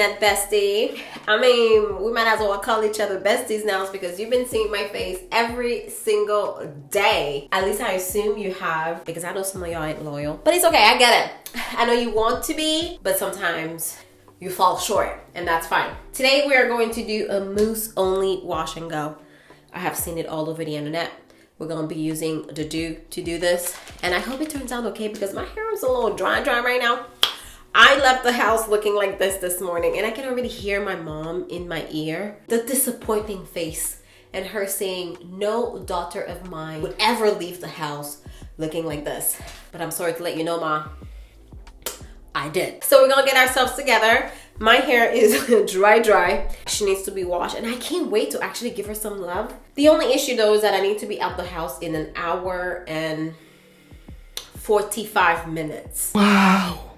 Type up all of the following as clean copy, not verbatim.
internet bestie. I mean, we might as well call each other besties now because you've been seeing my face every single day. At least I assume you have, because I know some of y'all ain't loyal. But it's okay, I get it. I know you want to be, but sometimes you fall short, and that's fine. Today we are going to do a mousse only wash and go. I have seen it all over the internet. We're gonna be using the dew to do this, and I hope it turns out okay because my hair is a little dry right now. I left the house looking like this morning, and I can already hear my mom in my ear. The disappointing face, and her saying no daughter of mine would ever leave the house looking like this. But I'm sorry to let you know, Ma, I did. So we're gonna get ourselves together. My hair is dry. She needs to be washed, and I can't wait to actually give her some love. The only issue though is that I need to be out the house in an hour and 45 minutes. Wow.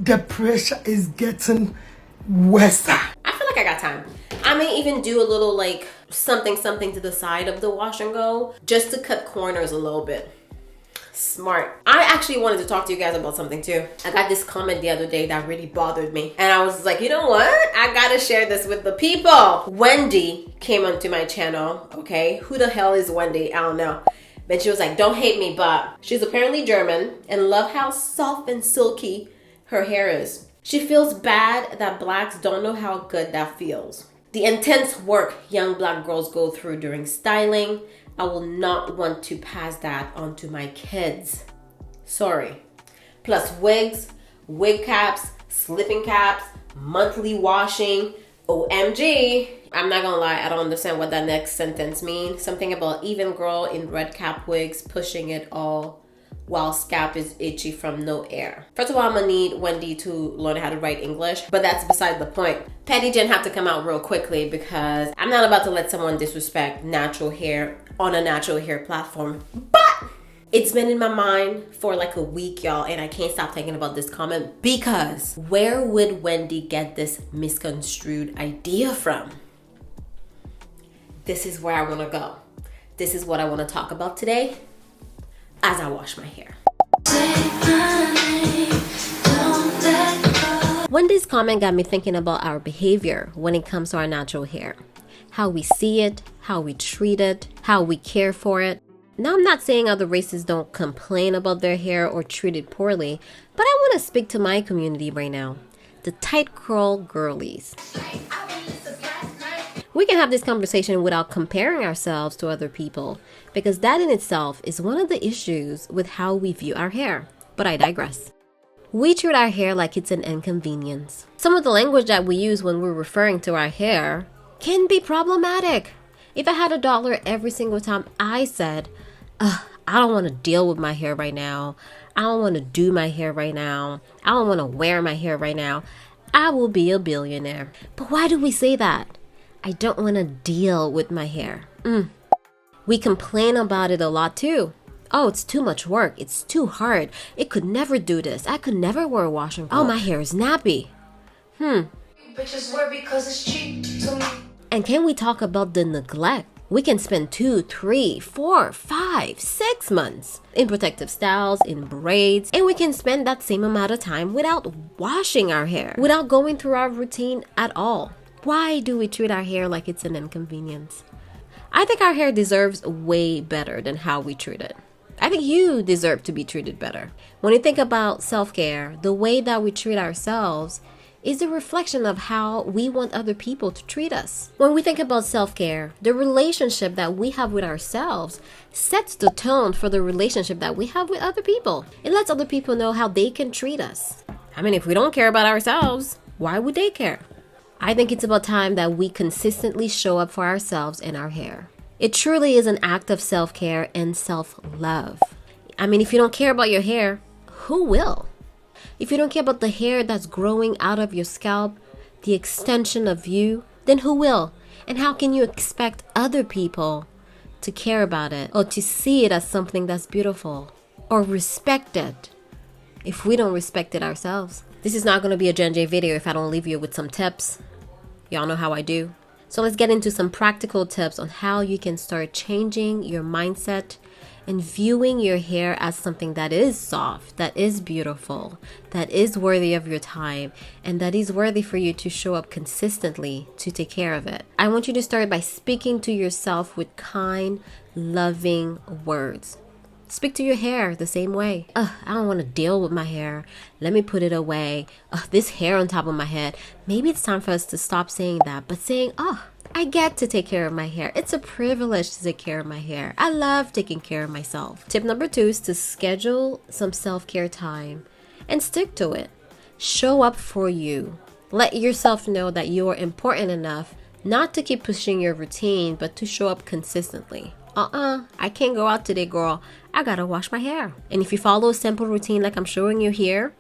The pressure is getting worse. I feel like I got time. I may even do a little like something to the side of the wash and go just to cut corners a little bit. Smart. I actually wanted to talk to you guys about something too. I got this comment the other day that really bothered me, and I was like, you know what? I gotta share this with the people. Wendy came onto my channel, okay? Who the hell is Wendy? I don't know. But she was like, don't hate me, but she's apparently German and love how soft and silky her hair is. She feels bad that blacks don't know how good that feels. The intense work young black girls go through during styling, I will not want to pass that on to my kids. Sorry. Plus wigs, wig caps, slipping caps, monthly washing. OMG. I'm not gonna lie, I don't understand what that next sentence means. Something about even girl in red cap wigs pushing it all while scalp is itchy from no air. First of all, I'm gonna need Wendy to learn how to write English, but that's beside the point. Petty Jen have to come out real quickly because I'm not about to let someone disrespect natural hair on a natural hair platform. But it's been in my mind for like a week, y'all, and I can't stop thinking about this comment because where would Wendy get this misconstrued idea from? This is where I wanna go. This is what I wanna talk about today as I wash my hair. Wendy's comment got me thinking about our behavior when it comes to our natural hair. How we see it, how we treat it, how we care for it. Now, I'm not saying other races don't complain about their hair or treat it poorly, but I want to speak to my community right now. The tight curl girlies. We can have this conversation without comparing ourselves to other people, because that in itself is one of the issues with how we view our hair. But I digress. We treat our hair like it's an inconvenience. Some of the language that we use when we're referring to our hair can be problematic. If I had $1 every single time I said, I don't want to deal with my hair right now, I don't want to do my hair right now, I don't want to wear my hair right now, I will be a billionaire. But why do we say that? I don't want to deal with my hair. We complain about it a lot too. Oh, it's too much work. It's too hard. It could never do this. I could never wear a wash and go. Oh, my hair is nappy. Bitches wear because it's cheap to me. And can we talk about the neglect? We can spend 2, 3, 4, 5, 6 months in protective styles, in braids, and we can spend that same amount of time without washing our hair, without going through our routine at all. Why do we treat our hair like it's an inconvenience? I think our hair deserves way better than how we treat it. I think you deserve to be treated better. When you think about self-care, the way that we treat ourselves is a reflection of how we want other people to treat us. When we think about self-care, the relationship that we have with ourselves sets the tone for the relationship that we have with other people. It lets other people know how they can treat us. I mean, if we don't care about ourselves, why would they care? I think it's about time that we consistently show up for ourselves and our hair. It truly is an act of self-care and self-love. I mean, if you don't care about your hair, who will? If you don't care about the hair that's growing out of your scalp, the extension of you, then who will? And how can you expect other people to care about it or to see it as something that's beautiful or respect it if we don't respect it ourselves? This is not going to be a Jen J video if I don't leave you with some tips. Y'all know how I do. So let's get into some practical tips on how you can start changing your mindset and viewing your hair as something that is soft, that is beautiful, that is worthy of your time, and that is worthy for you to show up consistently to take care of it. I want you to start by speaking to yourself with kind, loving words. Speak to your hair the same way. I don't want to deal with my hair. Let me put it away. This hair on top of my head. Maybe it's time for us to stop saying that, but saying, I get to take care of my hair. It's a privilege to take care of my hair. I love taking care of myself. Tip number 2 is to schedule some self-care time and stick to it. Show up for you. Let yourself know that you are important enough not to keep pushing your routine, but to show up consistently. I can't go out today, girl. I gotta wash my hair. And if you follow a simple routine like I'm showing you here,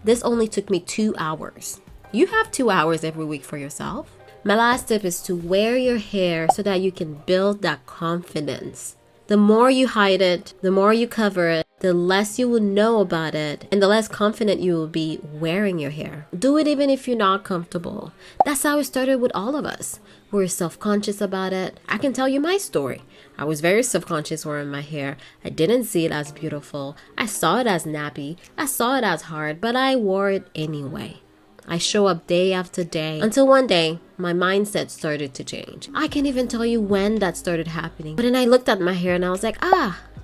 this only took me 2 hours. You have 2 hours every week for yourself. My last tip is to wear your hair so that you can build that confidence. The more you hide it, the more you cover it, the less you will know about it, and the less confident you will be wearing your hair. Do it even if you're not comfortable. That's how it started with all of us. We're self-conscious about it. I can tell you my story. I was very self-conscious wearing my hair. I didn't see it as beautiful. I saw it as nappy. I saw it as hard, but I wore it anyway. I show up day after day until one day my mindset started to change. I can't even tell you when that started happening. But then I looked at my hair and I was like,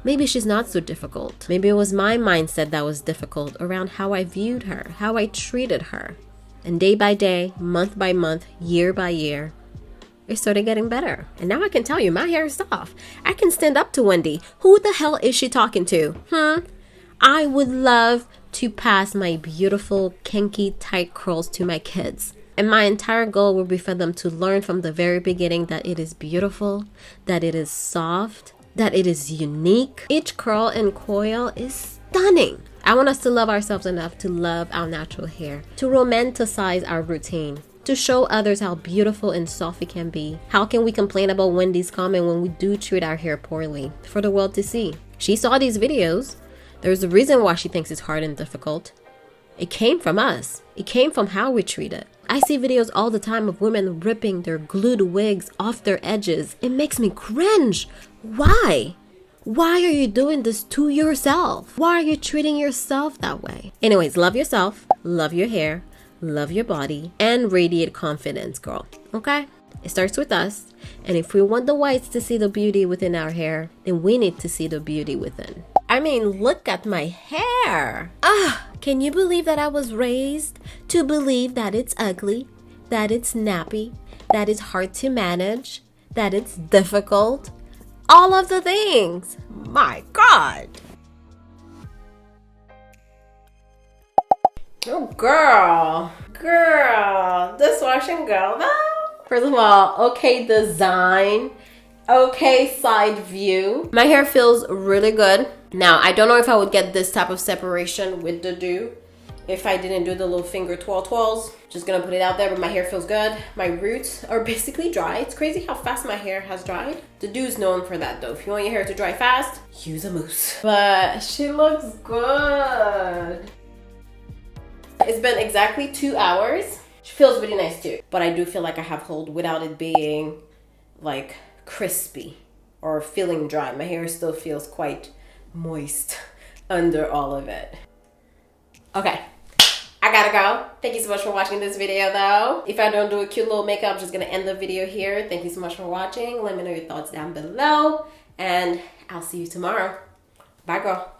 maybe she's not so difficult. Maybe it was my mindset that was difficult around how I viewed her, how I treated her. And day by day, month by month, year by year, it started getting better. And now I can tell you my hair is soft. I can stand up to Wendy. Who the hell is she talking to? I would love to pass my beautiful, kinky, tight curls to my kids. And my entire goal will be for them to learn from the very beginning that it is beautiful, that it is soft, that it is unique. Each curl and coil is stunning. I want us to love ourselves enough to love our natural hair, to romanticize our routine, to show others how beautiful and soft it can be. How can we complain about Wendy's comment when we do treat our hair poorly for the world to see? She saw these videos. There's a reason why she thinks it's hard and difficult. It came from us. It came from how we treat it. I see videos all the time of women ripping their glued wigs off their edges. It makes me cringe. Why? Why are you doing this to yourself? Why are you treating yourself that way? Anyways, love yourself, love your hair, love your body, and radiate confidence, girl. Okay? It starts with us. And if we want the whites to see the beauty within our hair, then we need to see the beauty within. I mean, look at my hair. Can you believe that I was raised to believe that it's ugly, that it's nappy, that it's hard to manage, that it's difficult? All of the things. My God. Oh, girl. This wash and go though. First of all, okay design. Okay side view. My hair feels really good. Now, I don't know if I would get this type of separation with the do if I didn't do the little finger twirls. Just gonna put it out there, but my hair feels good. My roots are basically dry. It's crazy how fast my hair has dried. The do is known for that though. If you want your hair to dry fast, use a mousse. But she looks good. It's been exactly 2 hours. She feels really nice too. But I do feel like I have hold without it being like crispy or feeling dry. My hair still feels quite moist under all of it. Okay, I gotta go. Thank you so much for watching this video though. If I don't do a cute little makeup, I'm just gonna end the video here. Thank you so much for watching. Let me know your thoughts down below and I'll see you tomorrow. Bye, girl.